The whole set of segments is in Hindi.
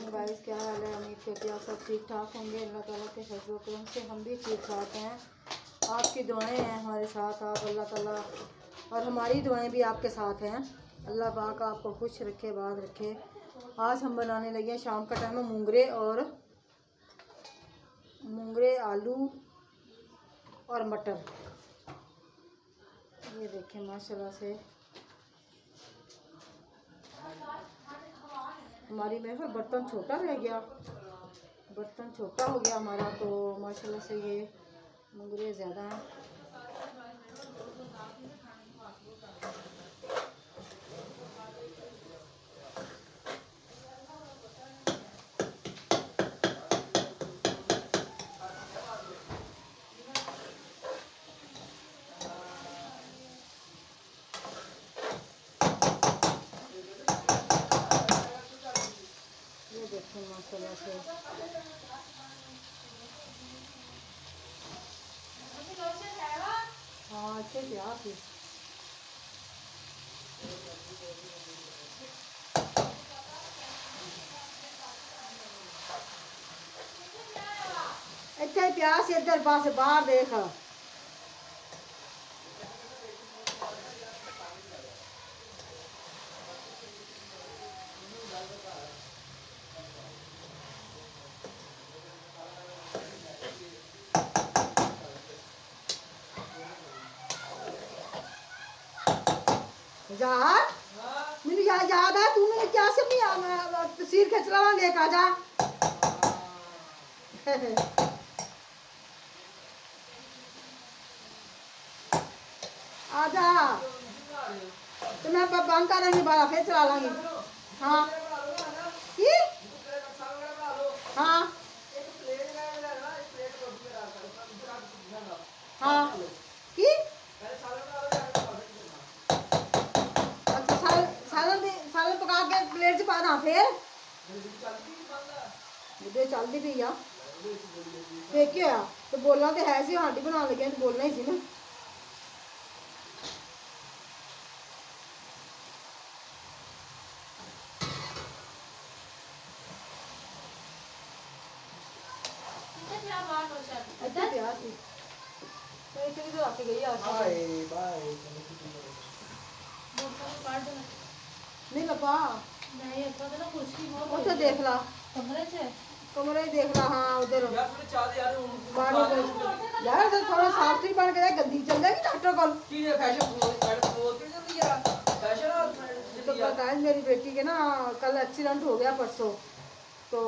गाइस, क्या हाल है? उम्मीद करते आप सब ठीक ठाक होंगे। अल्लाह ताला के फजल व करम से हम भी ठीक ठाक हैं। आपकी दुआएं हैं हमारे साथ, आप अल्लाह ताला और हमारी दुआएं भी आपके साथ हैं। अल्लाह पाक आपको खुश रखे, बात रखे। आज हम बनाने लगे हैं, शाम का टाइम है, मूंगरे आलू और मटर। ये देखें माशाल्लाह से हमारी मेरे ख्याल बर्तन छोटा रह गया, बर्तन छोटा हो गया हमारा, तो माशाल्लाह से ये मूंगरे ज़्यादा हैं। ये देखें माशाल्लाह से हाँ अच्छे प्याज ही इतने प्याज इधर पास बाहर देख। यार मैंने याद है, तू मैंने क्या से नहीं तस्वीर खिंच लवांगे काजा। आजा तो मैं बंद करेंगी, बारा फिर चला लांगी। हाँ की हाँ हाँ की अच्छा, सालन पका के प्लेट च पाना फिर मुझे चलती पी आ फिर क्या तो बोलना तो है सी, हांडी बना लगे तो बोलना ही सी ना। नहीं लपा उसे देख ला, कमरे देख ला। हाँ उधर यार थोड़ा साफ सुथरी बन के गंदी चल जाएगी डॉक्टर को। तो पता है मेरी बेटी के ना कल एक्सीडेंट हो गया परसों, तो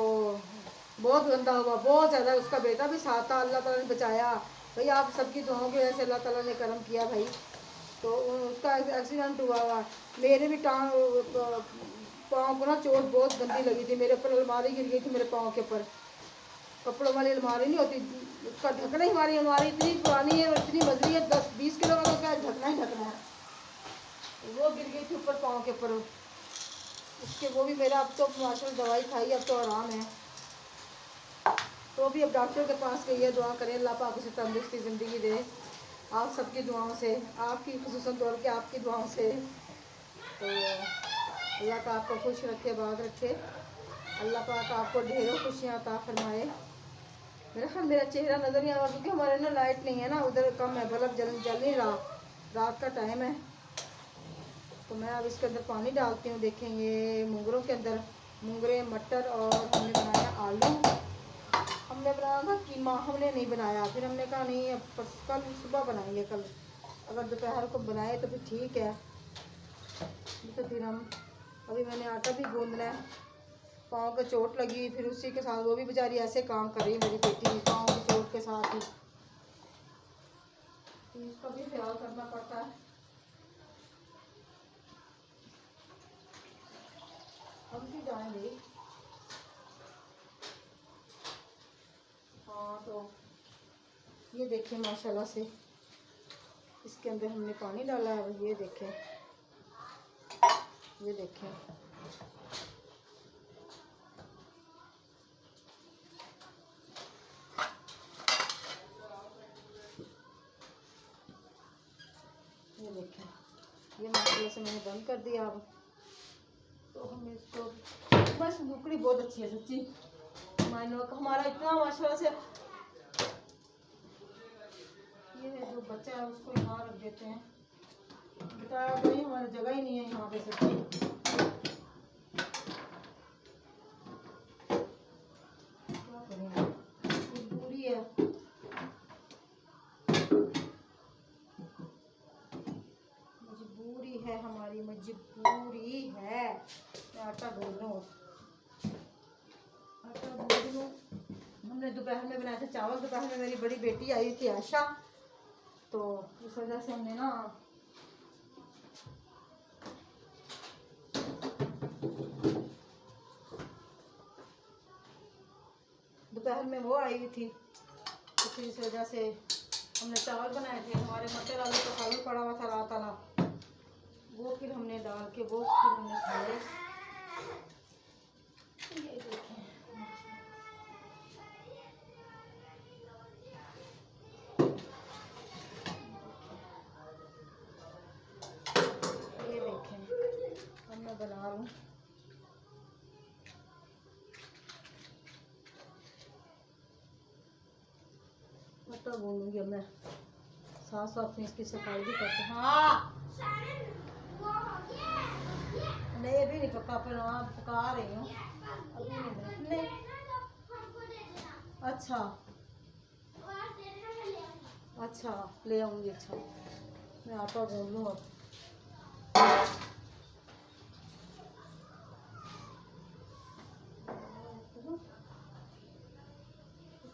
बहुत गंदा हुआ, बहुत ज़्यादा। उसका बेटा भी साथ था, अल्लाह ताला ने बचाया। भाई आप सबकी दुआओं की वजह से अल्लाह ताला ने करम किया भाई। तो उसका एक्सीडेंट हुआ मेरे भी पाँव को ना चोट बहुत गंदी लगी थी। मेरे ऊपर अलमारी गिर गई थी, मेरे पाँव के ऊपर। कपड़ों वाली अलमारी नहीं होती, उसका ढकना ही, हमारी अलमारी इतनी पुरानी है और इतनी मजरी है, 10-20 किलो का उसका ढकना ही ढकना है। वो गिर गई थी ऊपर पाँव के ऊपर उसके। वो भी मेरा अब तो माशाल्लाह दवाई खाई, अब तो आराम है। तो भी अब डॉक्टर के पास गई है। दुआ करें अल्लाह पाक उसे तंदुरुस्ती ज़िंदगी दे, आप सबकी दुआओं से, आपकी खुसूसन तौर पे आपकी दुआओं से। तो अल्लाह का आपको खुश रखे, बात रखे। अल्लाह पाक आपको ढेरों खुशियाँ अता फरमाए। मेरा चेहरा नज़र नहीं आ रहा क्योंकि हमारे ना लाइट नहीं है ना, उधर कम है, बल्ब जल नहीं रहा, रात का टाइम है। तो मैं अब इसके अंदर पानी डालती हूँ। देखेंगे मूंगरों के अंदर मूंगरे, मटर और हमने बनाया आलू। हमने बनाया था कीमा, हमने नहीं बनाया। फिर हमने कहा नहीं, अब कल सुबह बनाएंगे, कल अगर दोपहर को बनाए तो फिर ठीक है। तो फिर हम अभी मैंने आटा भी गूंदना है, पाँव को चोट लगी, फिर उसी के साथ वो भी बेचारी ऐसे काम कर रही है मेरी बेटी, पाँव की चोट के साथ ही। इसका भी ख्याल करना पड़ता है। हम भी जाएंगे। हाँ तो ये देखें माशाल्लाह से इसके अंदर हमने पानी डाला है। ये देखें, ये देखें, ये देखें। ये मसाले से मैंने बंद कर दिया। अब तो हम इसको, बस बुकड़ी बहुत अच्छी है सच्ची मायनों का, हमारा इतना माशाल्लाह से। ये है जो बच्चा है उसको यहाँ रख देते हैं, बताया भाई हमारी जगह ही नहीं है यहाँ पे सच्ची। क्या करेंगे, मजबूरी है, मजबूरी है, हमारी मजबूरी है। मैं आटा गूंद लूँ, आटा गूंद लूँ। हमने दोपहर में बनाए थे चावल, दोपहर में मेरी बड़ी बेटी आई थी आशा, तो इस वजह से हमने ना दोपहर में वो आई थी, तो फिर इस वजह से हमने चावल बनाए थे। हमारे मटर आलू का चावल पड़ा हुआ था रात वाला, वो फिर हमने डाल के वो फिर हमने खाए। ये देखें, ये देखें, अब मैं बना रहा हूँ। आटा गूंदूंगी अब मैं, साथ साथ में इसकी सफाई भी करते। हाँ नहीं अभी नहीं पका, पर हाँ पका रही हूँ अभी नहीं। अच्छा अच्छा ले आऊँगी। अच्छा मैं आटा गूंद लूँ अब।